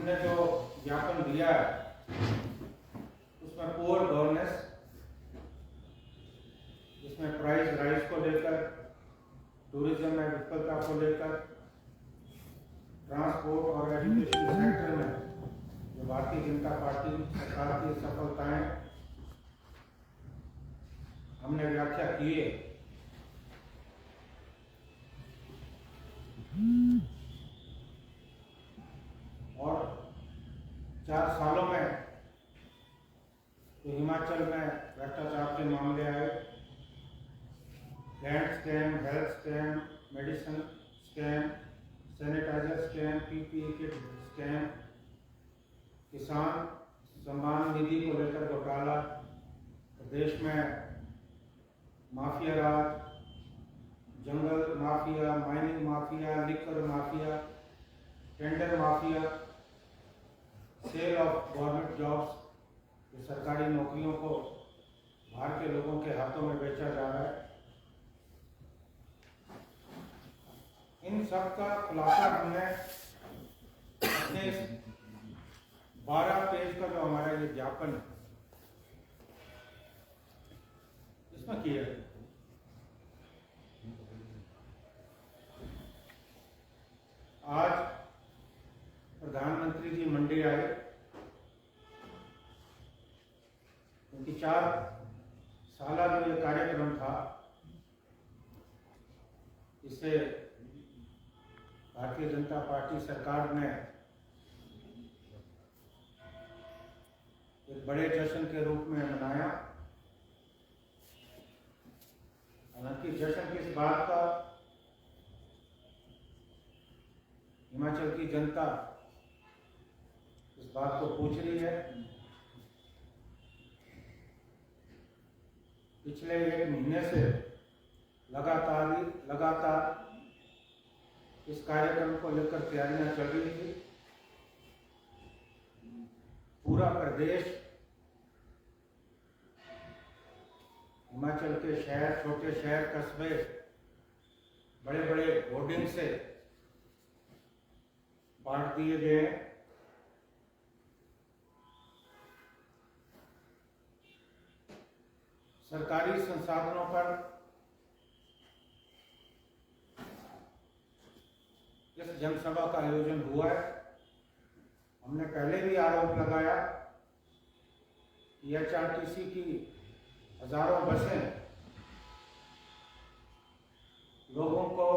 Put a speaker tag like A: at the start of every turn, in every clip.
A: हमने जो ज्ञापन दिया है उसमें पुअर गवर्नेंस, जिसमें प्राइस राइज को लेकर, टूरिज्म में विफलता को लेकर, ट्रांसपोर्ट और एजुकेशन सेक्टर में जो भारतीय जनता पार्टी सरकार की सफलताएं हमने व्याख्या की है। और 4 सालों में तो हिमाचल में भ्रष्टाचार के मामले आए, land scam, health scam, medicine scam, sanitiser scam, PPE kit scam, Kisan Samman Nidhi को लेकर घोटाला, प्रदेश में माफिया राज, जंगल mafia, mining mafia, liquor mafia, tender mafia, sale of government jobs, सरकारी नौकरियों को बाहर के लोगों के हाथों में बेचा जा रहा है। इन सब का खुलासा हमने अपने 12 पेज का जो हमारा ये ज्ञापन है इसमें किया है। आज प्रधानमंत्री जी मंडी आए, उनकी 4 साला जो ये कार्यक्रम था, इसे भारतीय जनता पार्टी सरकार ने एक बड़े जश्न के रूप में मनाया। हालांकि जश्न किस बात का, हिमाचल की जनता इस बात को पूछ रही है। पिछले 1 महीने से लगातार इस कार्यक्रम को लेकर तैयारियां चल रही थी। पूरा प्रदेश, हिमाचल के शहर, छोटे शहर, कस्बे, बड़े बड़े होर्डिंग से बांट दिए गए। सरकारी संसाधनों पर इस जनसभा का आयोजन हुआ है। हमने पहले भी आरोप लगाया कि एचआरटीसी की हजारों बसें लोगों को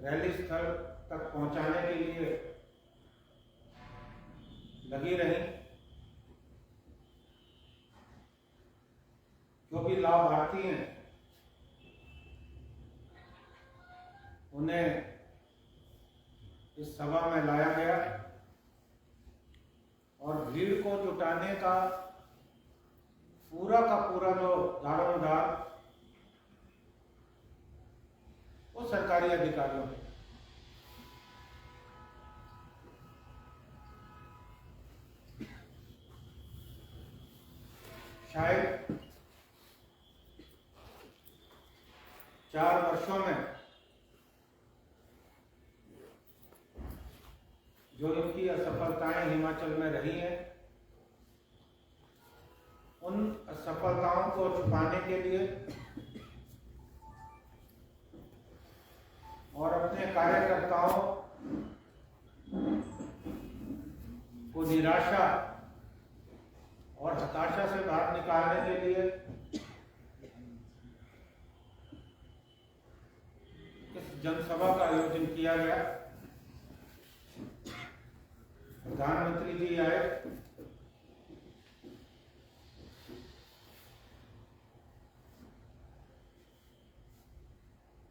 A: रैली स्थल तक पहुंचाने के लिए लगी रही। जो भी लाभार्थी हैं उन्हें इस सभा में लाया गया और भीड़ को जुटाने का पूरा जो दारोमदार वो सरकारी अधिकारियों ने। शायद 4 वर्षों में जो इनकी असफलताएं हिमाचल में रही हैं, उन असफलताओं को छुपाने के लिए और अपने कार्यकर्ताओं को निराशा और हताशा से बाहर निकालने के लिए इस जनसभा का आयोजन किया गया। प्रधानमंत्री जी आए,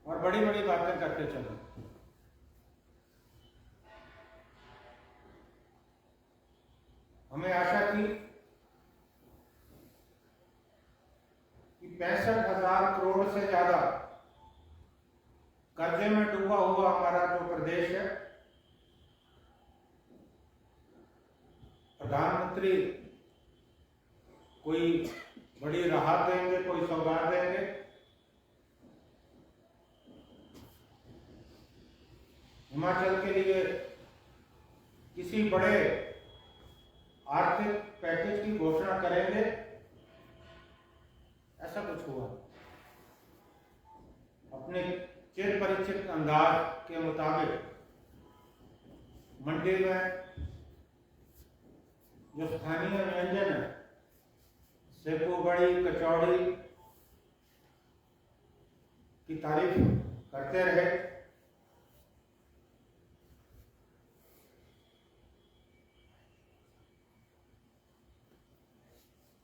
A: और बड़ी बड़ी बातें करते चले। हमें आशा थी कि 65,000 करोड़ से ज्यादा कर्जे में डूबा हुआ हमारा जो प्रदेश है, प्रधानमंत्री कोई बड़ी राहत देंगे, कोई सौगात देंगे। हिमाचल के लिए किसी बड़े आर्थिक पैकेज की घोषणा करेंगे, ऐसा कुछ हुआ। अपने चिर परिचित अंदाज के मुताबिक मंडी में जो स्थानीय व्यंजन है, सेको बड़ी, कचौड़ी की तारीफ करते रहे।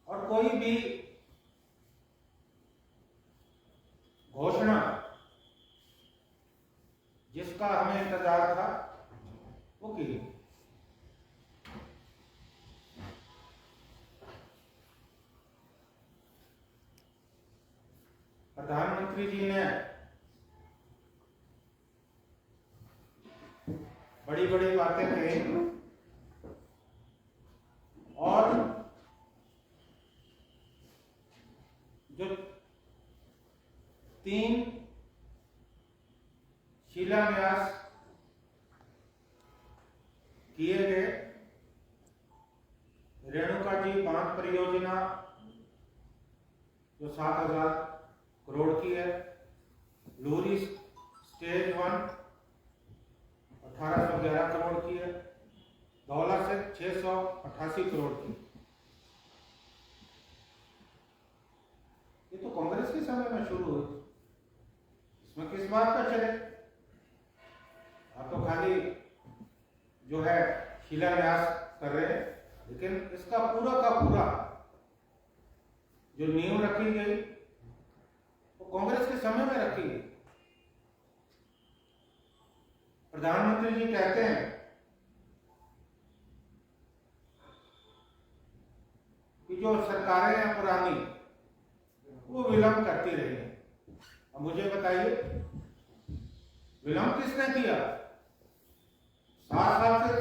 A: और कोई भी घोषणा जिसका हमें इंतजार था वो की। प्रधानमंत्री जी ने बड़ी बड़ी बातें कही और जो 3 शिलान्यास किए गए, रेणुका जी बांध परियोजना जो 7,000 करोड़ की है, लूरी स्टेज 1 1811 करोड़ की है, धौला से 688 करोड़ की। ये तो कांग्रेस के समय में शुरू हुई, इसमें किस बात का चले। आप तो खाली जो है शिलान्यास कर रहे हैं, लेकिन इसका पूरा का पूरा जो नींव रखी गई वो कांग्रेस के समय में रखी गई। प्रधानमंत्री जी कहते हैं कि जो सरकारें हैं पुरानी वो विलंब करती रही हैं। अब मुझे बताइए, विलंब किसने किया? 7 साल से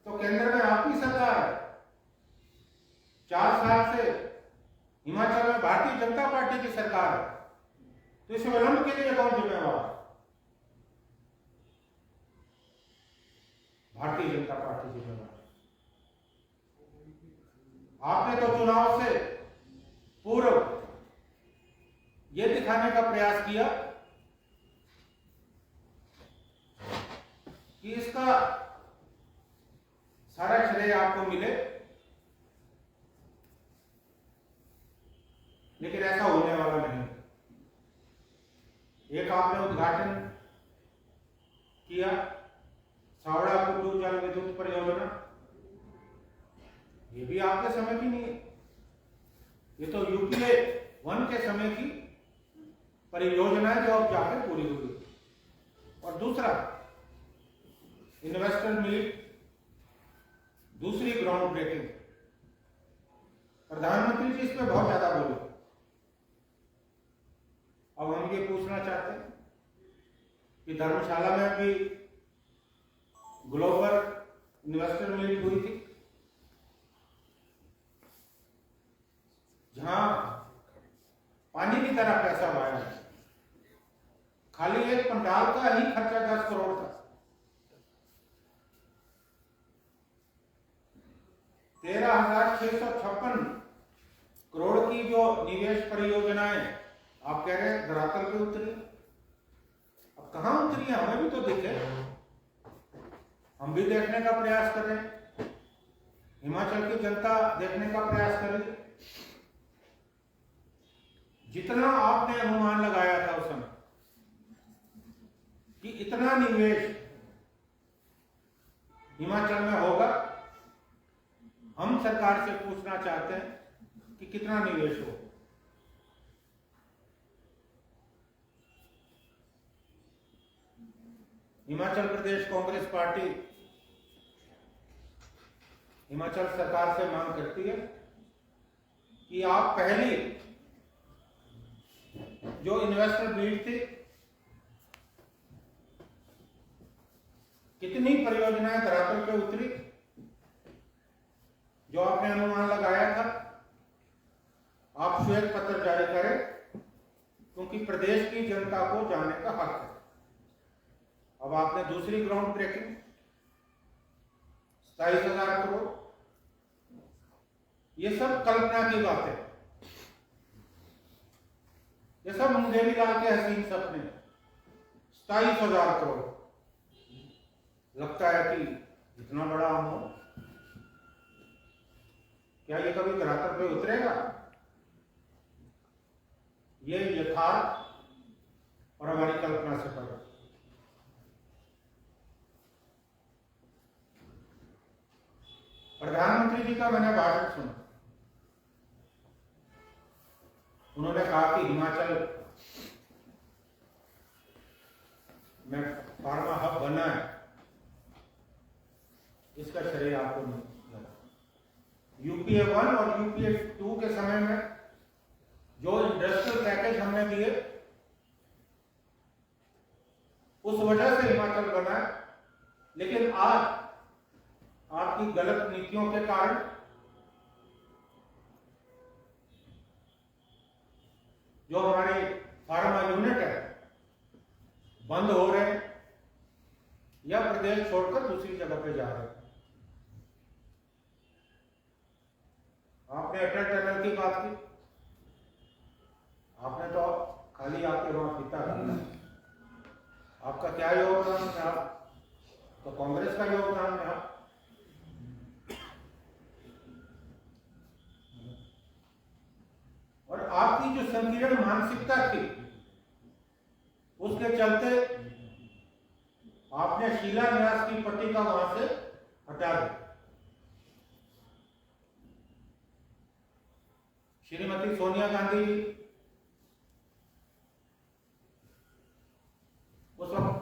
A: तो केंद्र में आपकी सरकार है, 4 साल से हिमाचल में भारतीय जनता पार्टी की सरकार है, तो इस विलंब के लिए कौन जिम्मेवार? भारतीय जनता पार्टी जिम्मेवार। आपने तो चुनाव से पूर्व ये दिखाने का प्रयास किया कि इसका सारा श्रेय आपको मिले, लेकिन ऐसा होने वाला नहीं। एक आपने उद्घाटन किया सावड़ा कुड्डू जल विद्युत परियोजना, ये भी आपके समय की नहीं है, ये तो यूपीए 1 के समय की परियोजना है जो अब जाकर पूरी हुई। और दूसरा इन्वेस्टर मीट, दूसरी ग्राउंड ब्रेकिंग। प्रधानमंत्री जी इस पे बहुत ज्यादा बोले। अब हम ये पूछना चाहते हैं कि धर्मशाला में भी ग्लोबल इन्वेस्टर मीट हुई थी, जहां पानी की तरह पैसा आया, खाली एक पंडाल का ही खर्चा 10 करोड़ था। 13,656 करोड़ की जो निवेश परियोजनाएं आप कह रहे हैं धरातल पे उतरी, अब कहां उतरी है हमें भी तो दिखे, हम भी देखने का प्रयास कर रहे हैं, हिमाचल की जनता देखने का प्रयास कर रही है। जितना आपने अनुमान लगाया था उस समय कि इतना निवेश हिमाचल में होगा, हम सरकार से पूछना चाहते हैं कि कितना निवेश हो। हिमाचल प्रदेश कांग्रेस पार्टी हिमाचल सरकार से मांग करती है कि आप पहली जो इन्वेस्टर मीट थी, कितनी परियोजनाएं धरातल पे उतरी, जो आपने अनुमान लगाया था, आप श्वेत पत्र जारी करें, क्योंकि प्रदेश की जनता को जानने का हक है। अब आपने दूसरी ग्राउंड ब्रेकिंग 27,000 करोड़। ये सब कल्पना की बात है, ये सब मुंगेरी लाल के हसीन सपने। 27,000 करोड़, लगता है कि इतना बड़ा हम हो, क्या ये कभी धरातल पे उतरेगा? ये यथार्थ और हमारी कल्पना से परे। प्रधानमंत्री जी का मैंने भाषण सुना, उन्होंने कहा कि हिमाचल में फार्मा हब बना है, इसका श्रेय आपको नहीं। यूपीए 1 और यूपीए 2 के समय में जो इंडस्ट्रियल पैकेज हमने दिए, उस वजह से हिमाचल बना है। लेकिन आज आपकी गलत नीतियों के कारण जो हमारे फार्मा यूनिट है बंद हो रहे हैं या प्रदेश छोड़कर दूसरी जगह पे जा रहे हैं। आपने अटल टनल की बात की, आपने तो खाली आपके वहां पिता का, आपका क्या योगदान था? तो कांग्रेस का योगदान था। और आपकी जो संकीर्ण मानसिकता थी, उसके चलते आपने शिलान्यास की पट्टिका वहां से हटा दी। श्रीमती सोनिया गांधी जी उस वक्त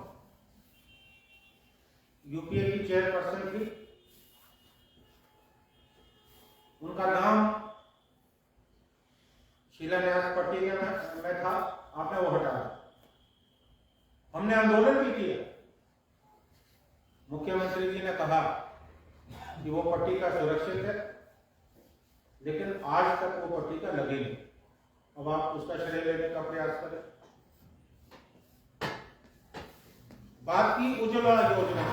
A: यूपीए की चेयरपर्सन थी, उनका नाम शिलान्यास पट्टिका में था, आपने वो हटा दिया। हमने आंदोलन भी किया, मुख्यमंत्री जी ने कहा कि वो पट्टिका सुरक्षित है, लेकिन आज तक वो पट्टिका लगी नहीं। अब आप उसका श्रेय लेने का प्रयास करें। बात की उज्ज्वला योजना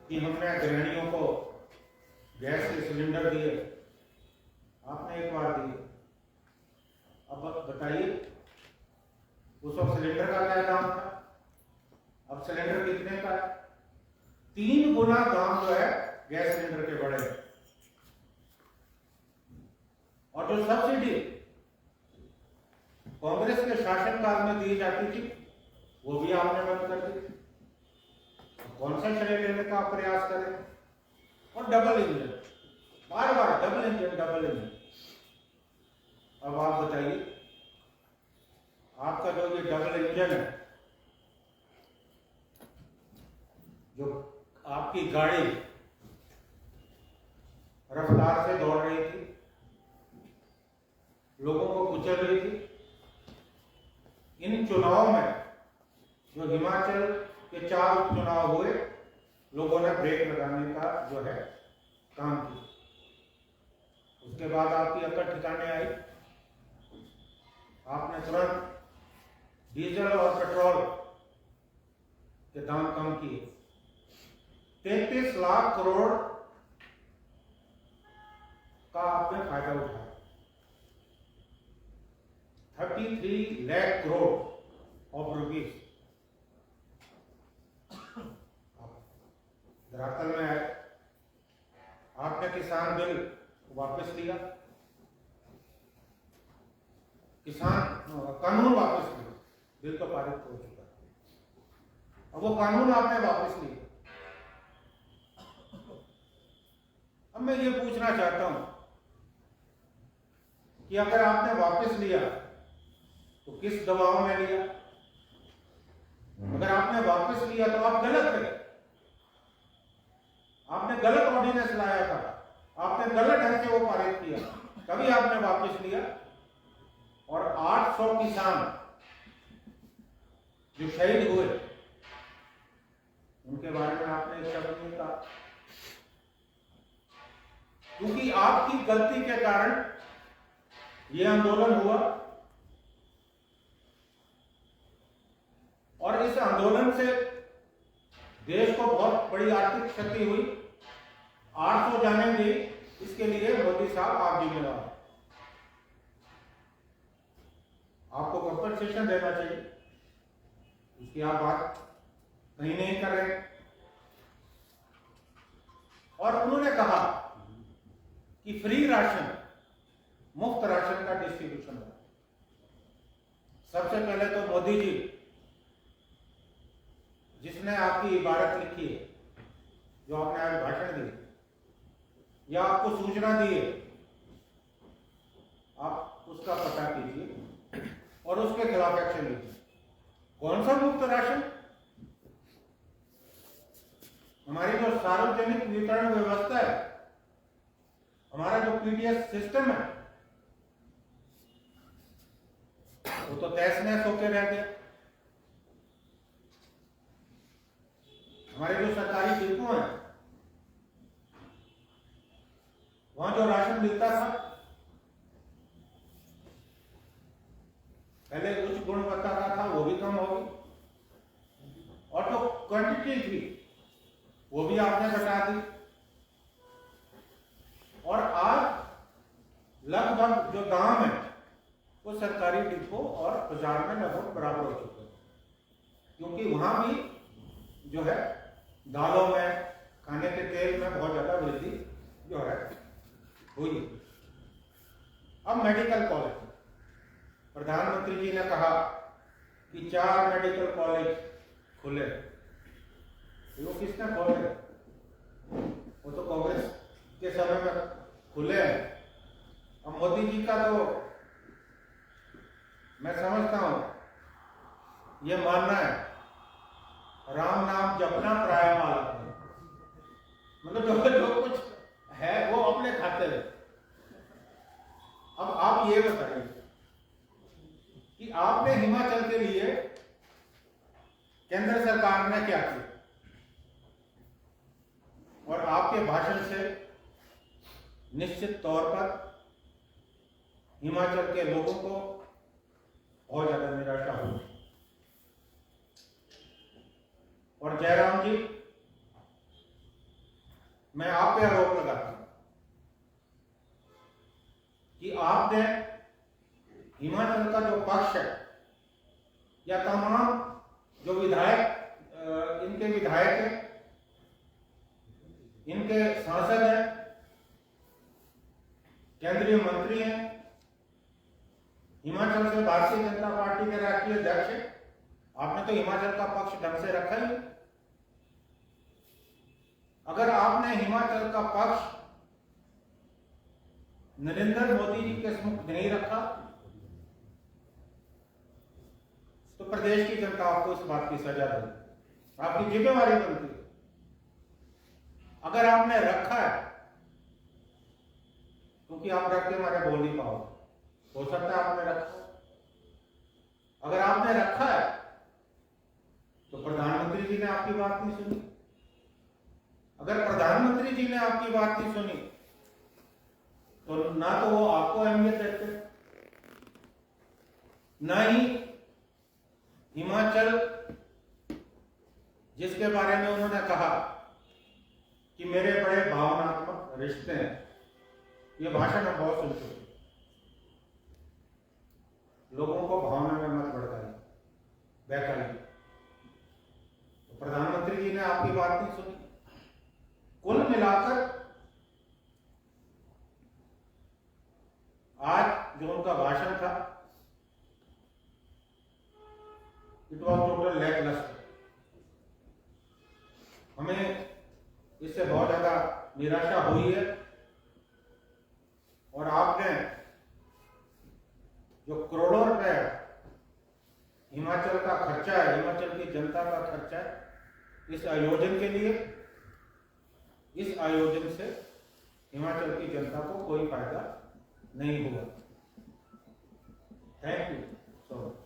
A: कि हमने गृहिणियों को गैस के सिलेंडर दिए, आपने एक बार दिए। अब बताइए उस वक्त सिलेंडर का क्या दाम था, अब सिलेंडर कितने का है? 3 गुना दाम जो है गैस सिलेंडर के बढ़े। और जो सब्सिडी कांग्रेस के शासनकाल में दी जाती थी, वो भी आपने बंद कर दी। कौन सा श्रेय लेने का प्रयास करें? और डबल इंजन, बार बार डबल इंजन। अब आप बताइए, आपका जो ये डबल इंजन है, जो आपकी गाड़ी रफ्तार से दौड़ रही थी, लोगों को कुचल रही थी, इन चुनाव में जो हिमाचल के 4 उपचुनाव हुए, लोगों ने ब्रेक लगाने का जो है काम किया। उसके बाद आपकी अकड़ ठिकाने आई, आपने तुरंत डीजल और पेट्रोल के दाम कम किए। 33 लाख करोड़ का आपने फायदा उठाया। 33 लाख करोड़ ऑफ रुपीज धरातल में आए। आपने किसान बिल वापस लिया, किसान कानून वापस लिया, बिल तो पारित हो चुका, अब वो कानून आपने वापस लिया। अब मैं ये पूछना चाहता हूं कि अगर आपने वापस लिया तो किस दबाव में लिया? अगर आपने वापस लिया तो आप गलत थे, आपने गलत ऑर्डिनेंस लाया था, आपने गलत ढंग से वो पारित किया, तभी आपने वापस लिया। और 800 किसान जो शहीद हुए, उनके बारे में आपने एक शब्द नहीं कहा, क्योंकि आपकी गलती के कारण ये आंदोलन हुआ। और इस आंदोलन से देश को बहुत बड़ी आर्थिक क्षति हुई, 800 जाने दी, इसके लिए मोदी साहब आप जिम्मेदार हैं। आपको कंपनसेशन देना चाहिए, उसकी आप बात कहीं नहीं कर रहे। और उन्होंने कहा कि फ्री राशन, मुफ्त राशन का डिस्ट्रीब्यूशन हो। सबसे पहले तो मोदी जी, जिसने आपकी इबारत लिखी है, जो आपने आज भाषण दी या आपको सूचना दी है, आप उसका पता कीजिए और उसके खिलाफ एक्शन लीजिए। कौन सा मुफ्त राशन? हमारी जो सार्वजनिक वितरण व्यवस्था है, हमारा जो पीडीएस सिस्टम है, वो तो तहस नहस होकर रह गया। हमारे जो सरकारी डिपो हैं, वहां जो राशन मिलता था, पहले उच्च गुणवत्ता का था, वो भी कम हो गई, और जो क्वांटिटी थी वो भी आपने घटा दी। और आज लगभग जो दाम है वो सरकारी डिपो और बाजार में लगभग बराबर हो चुके हैं, क्योंकि वहां भी जो है दालों में, खाने के तेल में बहुत ज्यादा वृद्धि जो है हुई। अब मेडिकल कॉलेज, प्रधानमंत्री जी ने कहा कि 4 मेडिकल कॉलेज खुले। वो किसने खोले? वो तो कांग्रेस के समय में खुले हैं। अब मोदी जी का तो मैं समझता हूं ये मानना है, राम नाम जपना पराया माल, मतलब जो कुछ है वो अपने खाते में। अब आप ये बताइए कि आपने हिमाचल के लिए केंद्र सरकार ने क्या किया, और आपके भाषण से निश्चित तौर पर हिमाचल के लोगों को बहुत ज्यादा निराशा हुई। और जयराम जी, मैं आप पे आरोप लगाता हूं कि आपने हिमाचल का जो पक्ष है, या तमाम जो विधायक, इनके विधायक हैं, इनके सांसद हैं, केंद्रीय मंत्री हैं, हिमाचल से भारतीय जनता पार्टी के राष्ट्रीय अध्यक्ष हैं, आपने तो हिमाचल का पक्ष ढंग से रखा ही। अगर आपने हिमाचल का पक्ष नरेंद्र मोदी जी के समुख नहीं रखा, तो प्रदेश की जनता आपको इस बात की सजा देगी, आपकी जिम्मेवारी बनती है। अगर आपने रखा है, क्योंकि आप डर के मारे बोल नहीं पाओ, हो सकता है आपने रखा। अगर आपने रखा है तो प्रधानमंत्री जी ने आपकी बात नहीं सुनी। अगर प्रधानमंत्री जी ने आपकी बात नहीं सुनी तो ना तो वो आपको अहमियत देते, ना ही हिमाचल, जिसके बारे में उन्होंने कहा कि मेरे बड़े भावनात्मक रिश्ते हैं, ये भाषण हम बहुत सुन चुके। लोगों को भावना में मत भड़काइए, बहकाइए। तो प्रधानमंत्री जी ने आपकी बात नहीं सुनी। कुल मिलाकर आज जो उनका भाषण था, इट वॉज टोटल लैकलस्टर। हमें इससे बहुत ज्यादा निराशा हुई है। और आपने जो करोड़ों रुपए हिमाचल का खर्चा है, हिमाचल की जनता का खर्चा है इस आयोजन के लिए, इस आयोजन से हिमाचल की जनता को कोई फायदा नहीं हुआ। Thank you so much.